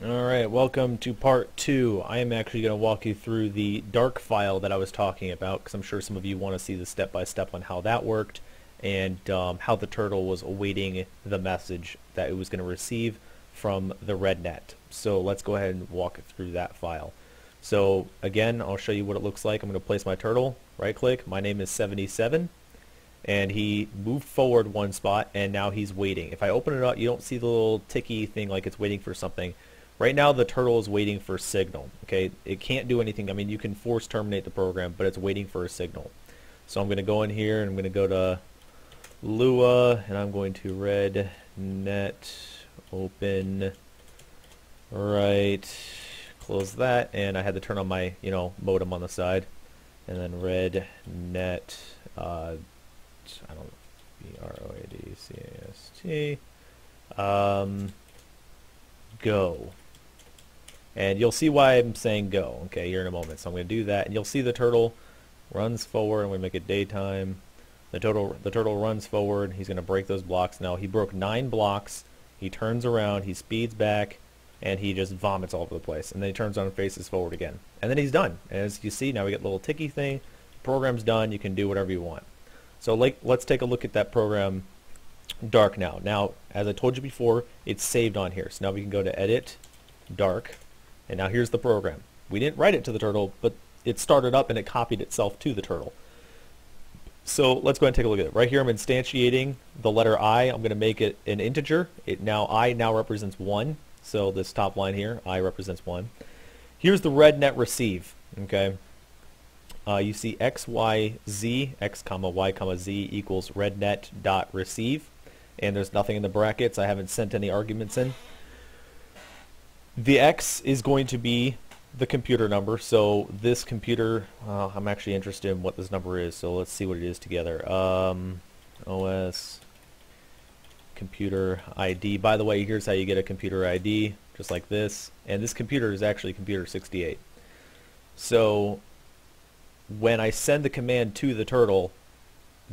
Alright, welcome to part 2. I am actually going to walk you through the dark file that I was talking about because I'm sure some of you want to see the step-by-step on how that worked and how the turtle was awaiting the message that it was going to receive from the Rednet. So let's go ahead and walk through that file. So again, I'll show you what it looks like. I'm going to place my turtle, right-click, my name is 77, and he moved forward one spot and now he's waiting. If I open it up, you don't see the little ticky thing like it's waiting for something. Right now the turtle is waiting for a signal. Okay, it can't do anything. I mean, you can force terminate the program, but it's waiting for a signal. So I'm going to go in here and I'm going to go to Lua and I'm going to Rednet open, right, close that, and I had to turn on my modem on the side, and then Rednet I don't know, BROADCAST go. And you'll see why I'm saying go, okay, here in a moment. So I'm going to do that, and you'll see the turtle runs forward. I'm going to make it daytime. The turtle runs forward. He's going to break those blocks. Now, he broke 9 blocks. He turns around. He speeds back, and he just vomits all over the place. And then he turns on and faces forward again. And then he's done. And as you see, now we get a little ticky thing. Program's done. You can do whatever you want. So let's take a look at that program dark now. Now, as I told you before, it's saved on here. So now we can go to Edit, Dark. And now here's the program. We didn't write it to the turtle, but it started up and it copied itself to the turtle. So let's go ahead and take a look at it. Right here I'm instantiating the letter I. I'm going to make it an integer. I now represents 1. So this top line here, I represents 1. Here's the Rednet receive. Okay. You see x, y, z, x, comma, y, comma, z equals rednet dot receive. And there's nothing in the brackets. I haven't sent any arguments in. The X is going to be the computer number, so this computer, I'm actually interested in what this number is, so let's see what it is together. OS, computer ID. By the way, here's how you get a computer ID, just like this. And this computer is actually computer 68. So when I send the command to the turtle,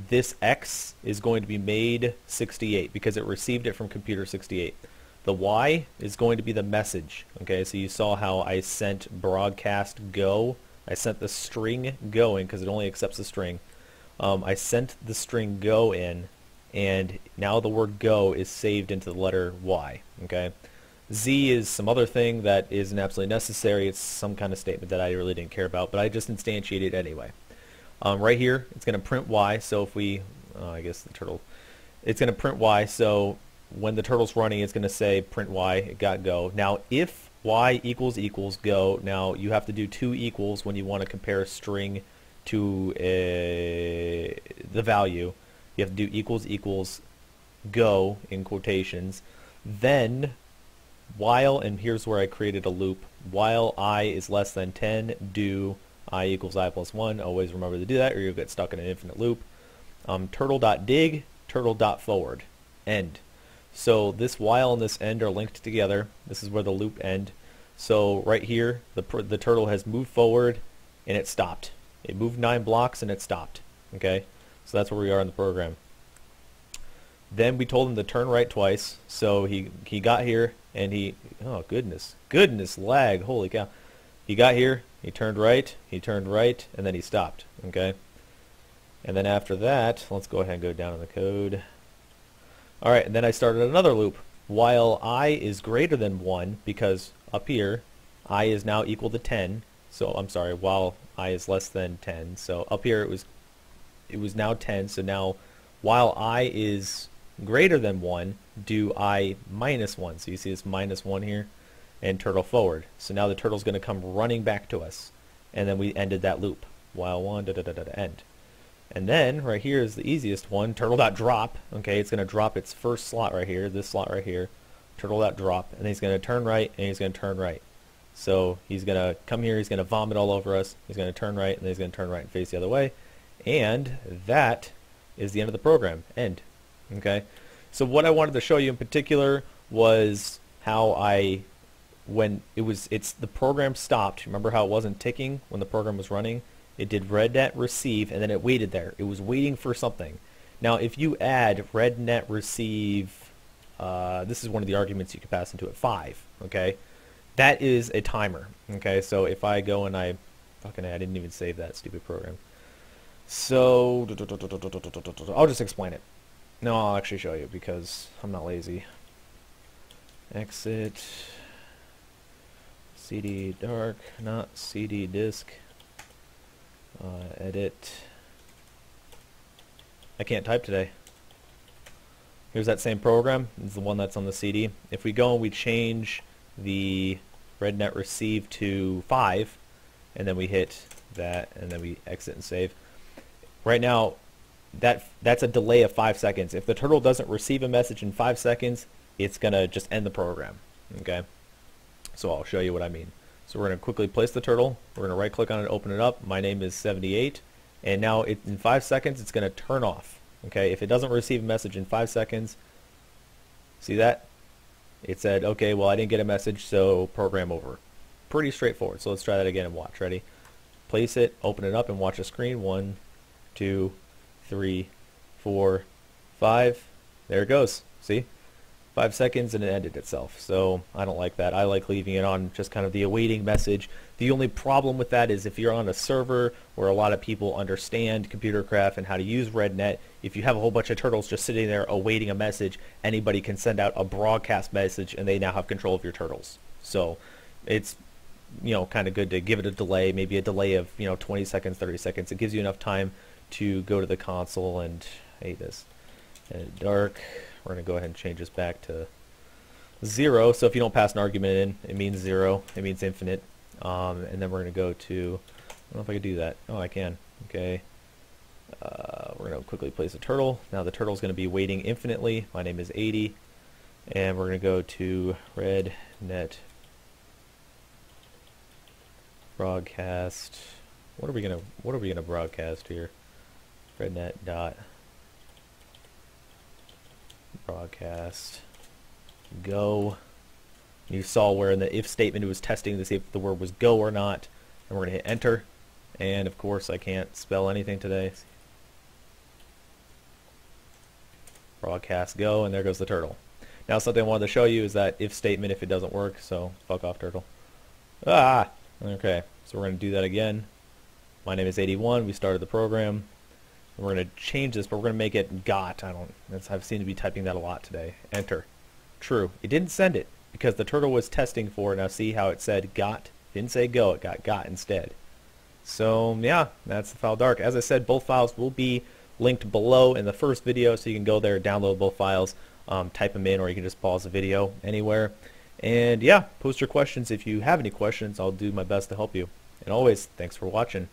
this X is going to be made 68 because it received it from computer 68. The Y is going to be the message. Okay, so you saw how I sent broadcast go. I sent the string go in because it only accepts the string. I sent the string go in, and now the word go is saved into the letter Y. Okay, Z is some other thing that isn't absolutely necessary. It's some kind of statement that I really didn't care about, but I just instantiated it anyway. Right here, it's going to print Y. So if we, I guess the turtle, it's going to print Y. So when the turtle's running, it's going to say print Y, it got go. Now, if Y equals go, now you have to do 2 equals when you want to compare a string to the value. You have to do equals go in quotations. Then, while, and here's where I created a loop, while I is less than 10, do I equals I plus 1. Always remember to do that or you'll get stuck in an infinite loop. Turtle.dig, turtle.forward, end. So this while and this end are linked together. This is where the loop end. So right here, the turtle has moved forward and it stopped. It moved 9 blocks and it stopped. Okay, so that's where we are in the program. Then we told him to turn right twice. So he got here and oh goodness lag, holy cow. He got here, he turned right, and then he stopped. Okay, and then after that, let's go ahead and go down in the code. Alright, and then I started another loop. While I is greater than 1, because up here, I is now equal to 10. So, I'm sorry, while I is less than 10. So up here it was now 10. So now, while I is greater than 1, do I minus 1. So you see this minus 1 here, and turtle forward. So now the turtle's going to come running back to us. And then we ended that loop. While 1, end. And then, right here is the easiest one, turtle.drop. Okay, it's going to drop its first slot right here, this slot right here, turtle.drop, and he's going to turn right, and he's going to turn right. So he's going to come here, he's going to vomit all over us, he's going to turn right, and then he's going to turn right and face the other way. And that is the end of the program, end. Okay, so what I wanted to show you in particular was how the program stopped. Remember how it wasn't ticking when the program was running? It did rednet receive, and then it waited there. It was waiting for something. Now, if you add rednet receive, this is one of the arguments you could pass into it, 5, okay? that is a timer. Okay, so if I go and I didn't even save that stupid program. So I'll just explain it. No, I'll actually show you because I'm not lazy. Exit CD dark, not CD disk. Edit. I can't type today. Here's that same program. It's the one that's on the CD. If we go and we change the Rednet receive to 5, and then we hit that, and then we exit and save. Right now, that's a delay of 5 seconds. If the turtle doesn't receive a message in 5 seconds, it's gonna just end the program. Okay. So I'll show you what I mean. So we're gonna quickly place the turtle. We're gonna right click on it, open it up. My name is 78, and now in 5 seconds it's gonna turn off. Okay. If it doesn't receive a message in 5 seconds, see that? It said, okay, well I didn't get a message, so program over. Pretty straightforward. So let's try that again and watch. Ready? Place it, open it up, and watch the screen. 1, 2, 3, 4, 5. There it goes. See? 5 seconds and it ended itself. So I don't like that. I like leaving it on just kind of the awaiting message. The only problem with that is if you're on a server where a lot of people understand Computercraft and how to use Rednet, if you have a whole bunch of turtles just sitting there awaiting a message, anybody can send out a broadcast message and they now have control of your turtles. So it's, you know, kind of good to give it a delay, maybe a delay of, 20 seconds, 30 seconds. It gives you enough time to go to the console and, I hate this, and dark. We're going to go ahead and change this back to 0. So if you don't pass an argument in, it means 0. It means infinite. And then we're going to go to, I don't know if I can do that. Oh, I can. Okay. We're going to quickly place a turtle. Now the turtle's going to be waiting infinitely. My name is 80. And we're going to go to Rednet broadcast. What are we gonna broadcast here? Rednet dot broadcast go. You saw where in the if statement it was testing to see if the word was go or not, and we're gonna hit enter. And of course I can't spell anything today. Broadcast go, and there goes the turtle. Now something I wanted to show you is that if statement if it doesn't work, so fuck off turtle. Ah! Okay, so we're going to do that again. My name is 81. We started the program. We're going to change this, but we're going to make it got. I've seen to be typing that a lot today. Enter. True. It didn't send it because the turtle was testing for it. Now see how it said got? Didn't say go. It got instead. So yeah, that's the file dark. As I said, both files will be linked below in the first video, so you can go there, download both files, type them in, or you can just pause the video anywhere. And yeah, post your questions if you have any questions. I'll do my best to help you. And always, thanks for watching.